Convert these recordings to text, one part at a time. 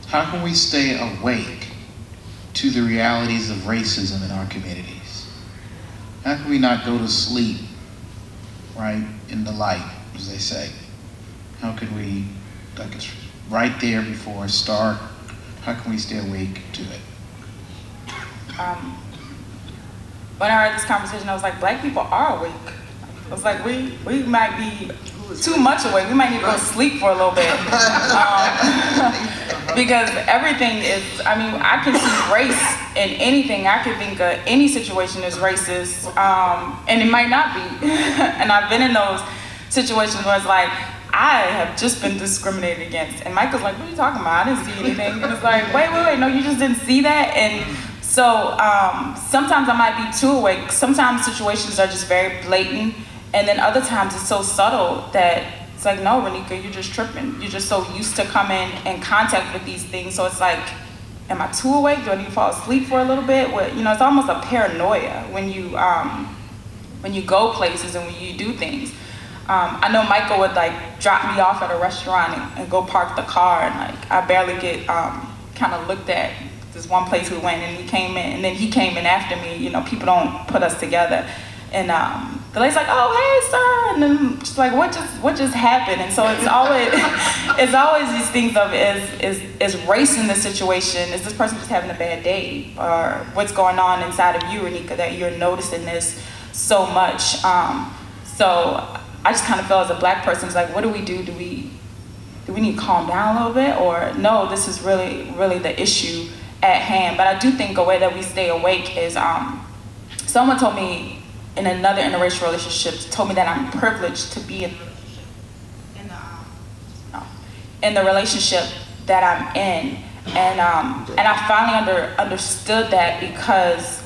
How can we stay awake to the realities of racism in our communities? How can we not go to sleep, right, in the light, as they say? How can we, like it's right there before it's dark, how can we stay awake to it? When I heard this conversation, I was like, Black people are awake. I was like, we might be too much awake. We might need to go to sleep for a little bit. Because everything is, I mean, I can see race in anything. I can think of any situation as racist, and it might not be. And I've been in those situations where it's like, I have just been discriminated against. And Michael's like, what are you talking about? I didn't see anything. And it's like, wait, no, you just didn't see that? And so sometimes I might be too awake. Sometimes situations are just very blatant. And then other times it's so subtle that it's like, no, Ranika, you're just tripping. You're just so used to coming in contact with these things. So it's like, am I too awake? Do I need to fall asleep for a little bit? You know, it's almost a paranoia when you go places and when you do things. I know Michael would like drop me off at a restaurant and go park the car, and like I barely get kind of looked at. This one place we went and he came in, and then he came in after me. You know, people don't put us together. And the lady's like, oh, hey, sir. And then she's like, what just happened? And so it's always these things of, is race in this situation? Is this person just having a bad day? Or what's going on inside of you, Ranika, that you're noticing this so much? So I just kind of feel as a Black person, it's like, what do we do? Do we need to calm down a little bit? Or no, this is really, really the issue at hand. But I do think a way that we stay awake is, someone told me, in another interracial relationship, told me that I'm privileged to be in the relationship that I'm in, and I finally understood that because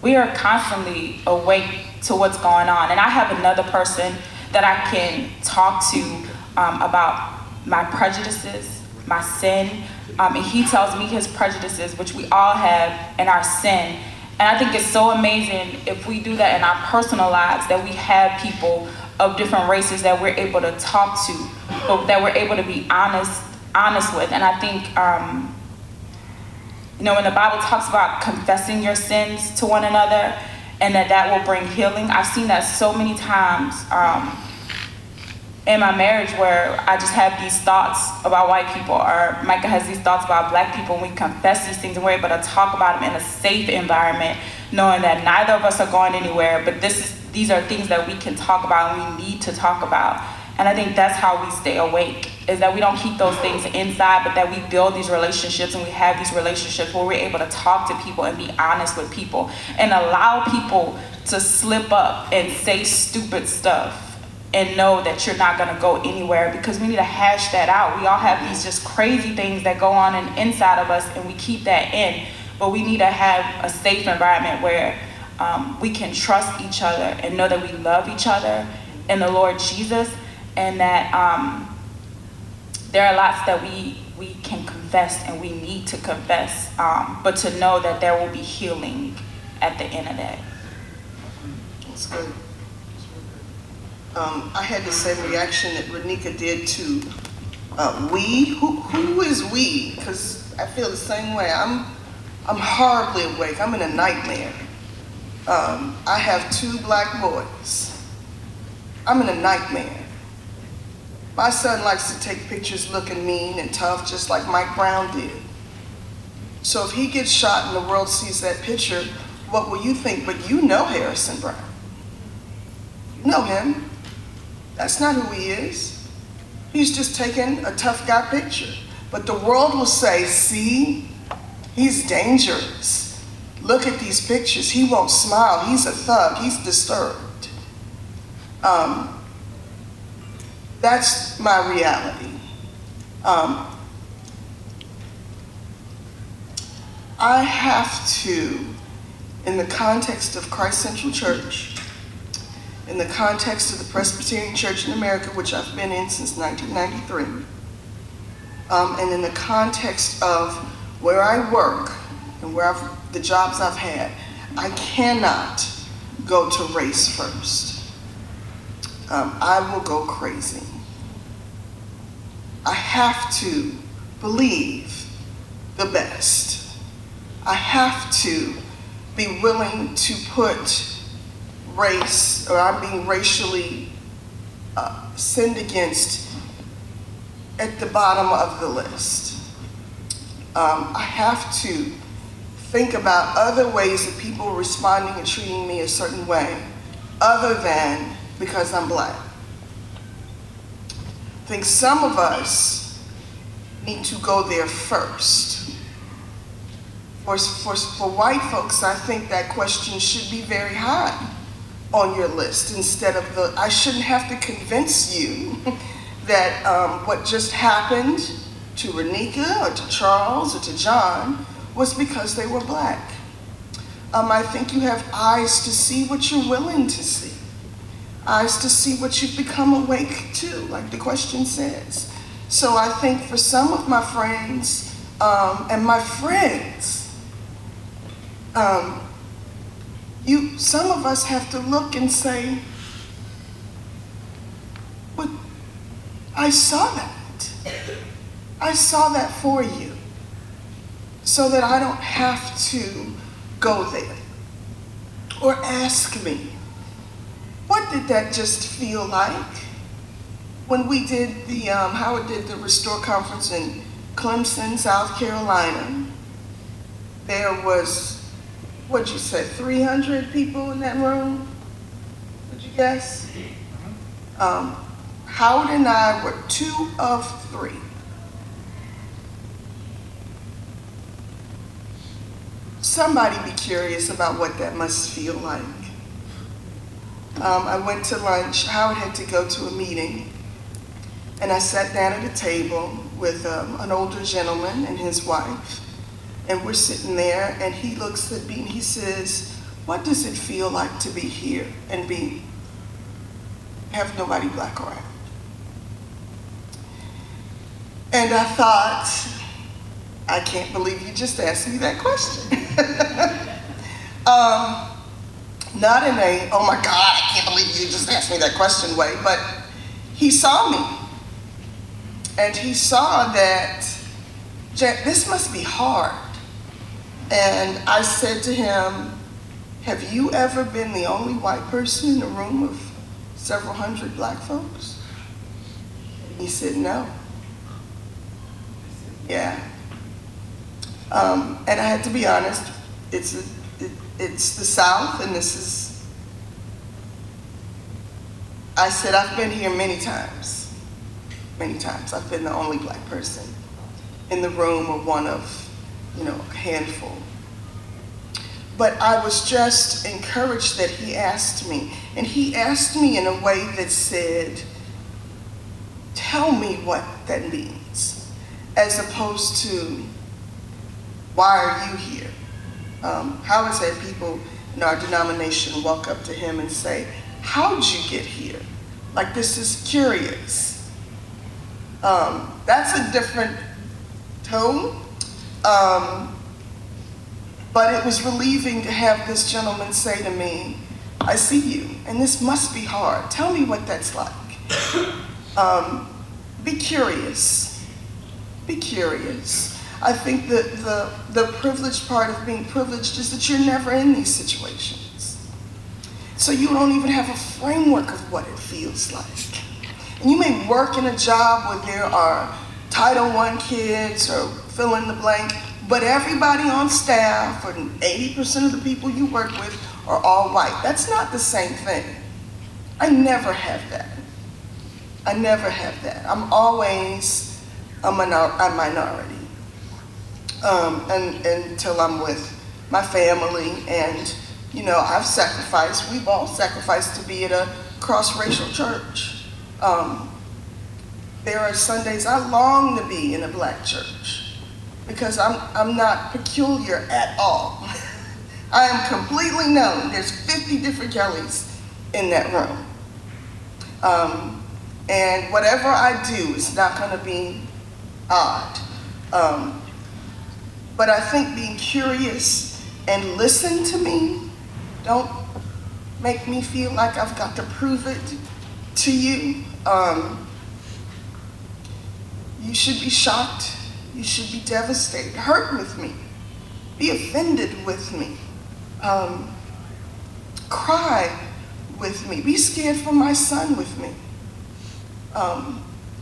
we are constantly awake to what's going on, and I have another person that I can talk to about my prejudices, my sin, and he tells me his prejudices, which we all have, and our sin. And I think it's so amazing if we do that in our personal lives, that we have people of different races that we're able to talk to, but that we're able to be honest with. And I think, you know, when the Bible talks about confessing your sins to one another and that will bring healing, I've seen that so many times in my marriage where I just have these thoughts about white people, or Micah has these thoughts about Black people, and we confess these things and we're able to talk about them in a safe environment, knowing that neither of us are going anywhere, but these are things that we can talk about and we need to talk about. And I think that's how we stay awake, is that we don't keep those things inside, but that we build these relationships and we have these relationships where we're able to talk to people and be honest with people and allow people to slip up and say stupid stuff and know that you're not gonna go anywhere, because we need to hash that out. We all have these just crazy things that go on inside of us, and we keep that in, but we need to have a safe environment where we can trust each other and know that we love each other in the Lord Jesus, and that there are lots that we can confess and we need to confess, but to know that there will be healing at the end of that. That's good. I had the same reaction that Ranika did to we. Who is we? Because I feel the same way. I'm horribly awake. I'm in a nightmare. I have 2 Black boys. I'm in a nightmare. My son likes to take pictures looking mean and tough, just like Mike Brown did. So if he gets shot and the world sees that picture, what will you think? But you know Harrison Brown. You know him. That's not who he is. He's just taking a tough guy picture. But the world will say, see, he's dangerous. Look at these pictures. He won't smile. He's a thug. He's disturbed. That's my reality. I have to, in the context of Christ Central Church, in the context of the Presbyterian Church in America, which I've been in since 1993, and in the context of where I work and the jobs I've had, I cannot go to race first. I will go crazy. I have to believe the best. I have to be willing to put race, or I'm being racially sinned against, at the bottom of the list. I have to think about other ways that people are responding and treating me a certain way, other than because I'm Black. I think some of us need to go there first. For white folks, I think that question should be very high on your list, instead of I shouldn't have to convince you that what just happened to Ranika or to Charles or to John was because they were Black. I think you have eyes to see what you're willing to see, eyes to see what you've become awake to, like the question says. So I think for some of my friends, and my friends, some of us have to look and say, but I saw that. I saw that for you, so that I don't have to go there. Or ask me, what did that just feel like? When we did Howard did the Restore Conference in Clemson, South Carolina, there was, what'd you say, 300 people in that room? Would you guess? Howard and I were 2 of 3. Somebody be curious about what that must feel like. I went to lunch. Howard had to go to a meeting, and I sat down at a table with an older gentleman and his wife, and we're sitting there, and he looks at me and he says, what does it feel like to be here and have nobody Black around? And I thought, I can't believe you just asked me that question. Not in a, oh my God, I can't believe you just asked me that question way, but he saw me. And he saw that, Jack, this must be hard. And I said to him, have you ever been the only white person in a room of several hundred Black folks? And he said, no. I said, yeah. And I had to be honest, it's the South, and this is, I said, I've been here many times. Many times. I've been the only Black person in the room, or one of, a handful. But I was just encouraged that he asked me, and he asked me in a way that said, tell me what that means, as opposed to, why are you here? Howard's had people in our denomination walk up to him and say, how'd you get here? Like, this is curious. That's a different tone. But it was relieving to have this gentleman say to me, I see you, and this must be hard. Tell me what that's like. Be curious. Be curious. I think that the privileged part of being privileged is that you're never in these situations. So you don't even have a framework of what it feels like. And you may work in a job where there are Title I kids, or fill in the blank, but everybody on staff, or 80% of the people you work with, are all white. That's not the same thing. I never have that. I never have that. I'm always a minority. And until I'm with my family, and I've sacrificed, we've all sacrificed to be at a cross-racial church. There are Sundays I long to be in a Black church, because I'm not peculiar at all. I am completely known. There's 50 different Kellys in that room. And whatever I do is not gonna be odd. But I think being curious and listen to me, don't make me feel like I've got to prove it to you. You should be shocked. You should be devastated, hurt with me, be offended with me, cry with me, be scared for my son with me.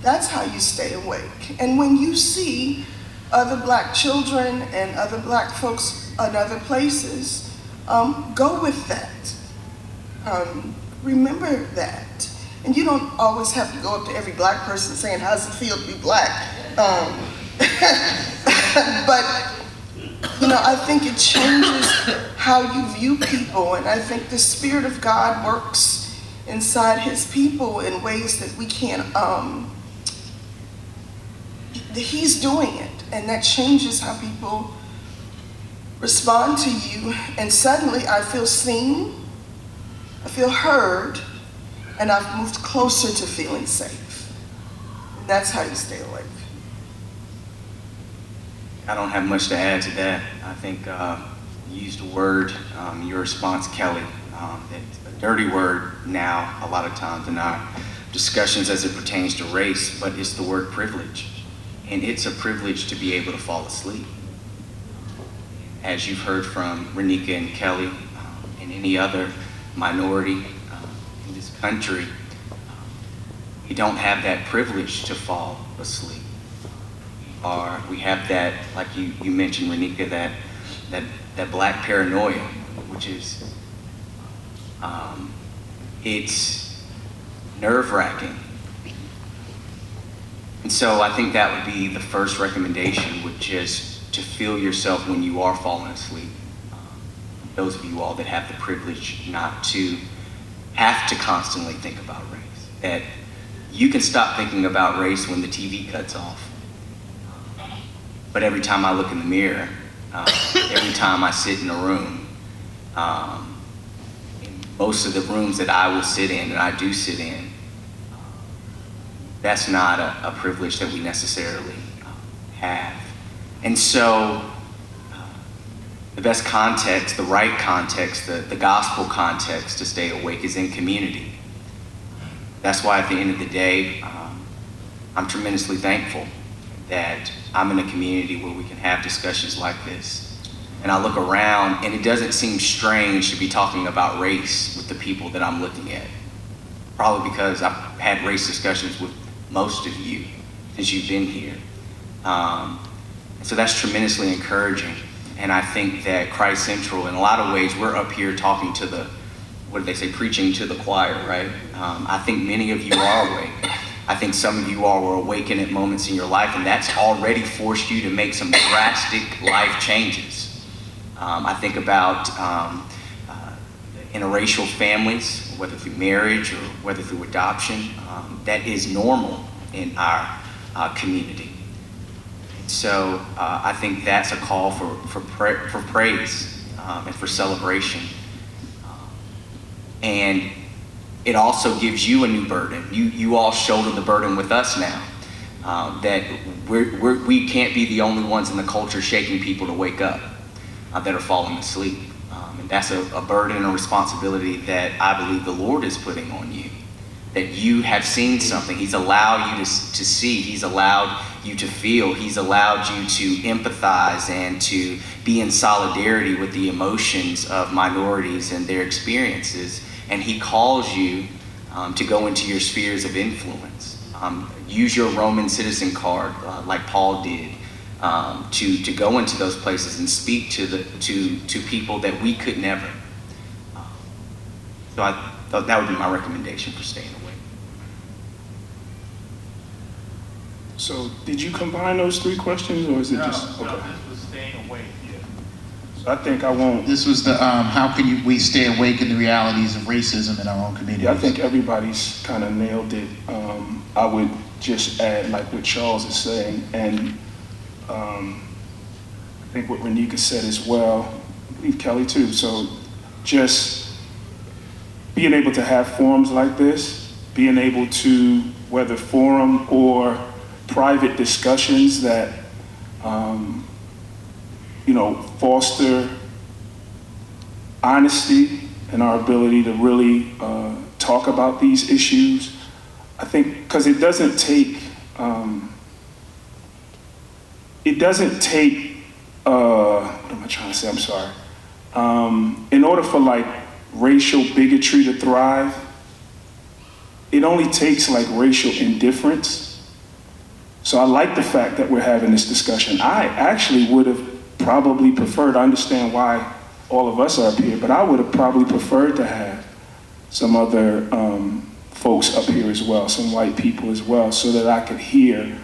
That's how you stay awake. And when you see other Black children and other Black folks in other places, go with that. Remember that. And you don't always have to go up to every Black person saying, how does it feel to be Black? But, you know, I think it changes how you view people, and I think the Spirit of God works inside His people in ways that we can't, He's doing it, and that changes how people respond to you, and suddenly I feel seen, I feel heard, and I've moved closer to feeling safe. And that's how you stay awake. I don't have much to add to that. I think you used a word in your response, Kellie, that's a dirty word now a lot of times in our discussions as it pertains to race, but it's the word privilege. And it's a privilege to be able to fall asleep. As you've heard from Ranika and Kellie and any other minority in this country, we don't have that privilege to fall asleep. We have that, like you mentioned, Ranika, that Black paranoia, which is, it's nerve-wracking. And so I think that would be the first recommendation, would just to feel yourself when you are falling asleep. Those of you all that have the privilege not to have to constantly think about race, that you can stop thinking about race when the TV cuts off. But every time I look in the mirror, every time I sit in a room, in most of the rooms that I will sit in, and I do sit in, that's not a privilege that we necessarily have. And so the best context, the right context, the gospel context to stay awake is in community. That's why at the end of the day, I'm tremendously thankful that I'm in a community where we can have discussions like this. And I look around and it doesn't seem strange to be talking about race with the people that I'm looking at. Probably because I've had race discussions with most of you since you've been here. So that's tremendously encouraging. And I think that Christ Central, in a lot of ways, we're up here talking to the, what do they say, preaching to the choir, right? I think many of you are awake. I think some of you all were awakened at moments in your life, and that's already forced you to make some drastic life changes. I think about interracial families, whether through marriage or whether through adoption, that is normal in our community. So I think that's a call for praise and for celebration. And it also gives you a new burden. You all shoulder the burden with us now. That we can't be the only ones in the culture shaking people to wake up that are falling asleep. And that's a burden and a responsibility that I believe the Lord is putting on you. That you have seen something. He's allowed you to see. He's allowed you to feel. He's allowed you to empathize and to be in solidarity with the emotions of minorities and their experiences. And he calls you to go into your spheres of influence. Use your Roman citizen card, like Paul did, to go into those places and speak to people that we could never. So I thought that would be my recommendation for staying awake. So did you combine those three questions, or is it just? No, okay. this was staying awake. Yeah. So I think I won't. This was the, how can we stay awake in the realities of racism in our own communities? Yeah, I think everybody's kind of nailed it. I would just add, like what Charles is saying, and I think what Ranika said as well, I believe Kellie too. So just being able to have forums like this, being able to, whether forum or private discussions that, foster honesty and our ability to really talk about these issues. I think, because it doesn't take it doesn't take, what am I trying to say, I'm sorry. In order for like racial bigotry to thrive, it only takes like racial indifference. So I like the fact that we're having this discussion. I actually would have probably preferred, I understand why all of us are up here, but I would have probably preferred to have some other folks up here as well, some white people as well, so that I could hear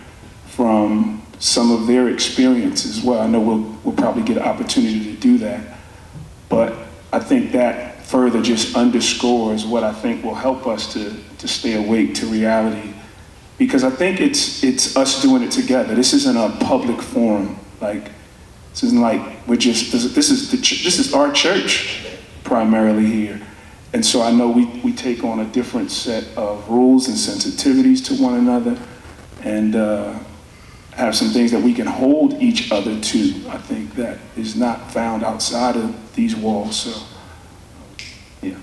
from some of their experience as well. I know we'll probably get an opportunity to do that, but I think that further just underscores what I think will help us to stay awake to reality. Because I think it's us doing it together. This isn't a public forum. Like, this isn't like we're just, this is our church primarily here. And so I know we take on a different set of rules and sensitivities to one another, and have some things that we can hold each other to. I think that is not found outside of these walls. So, yeah.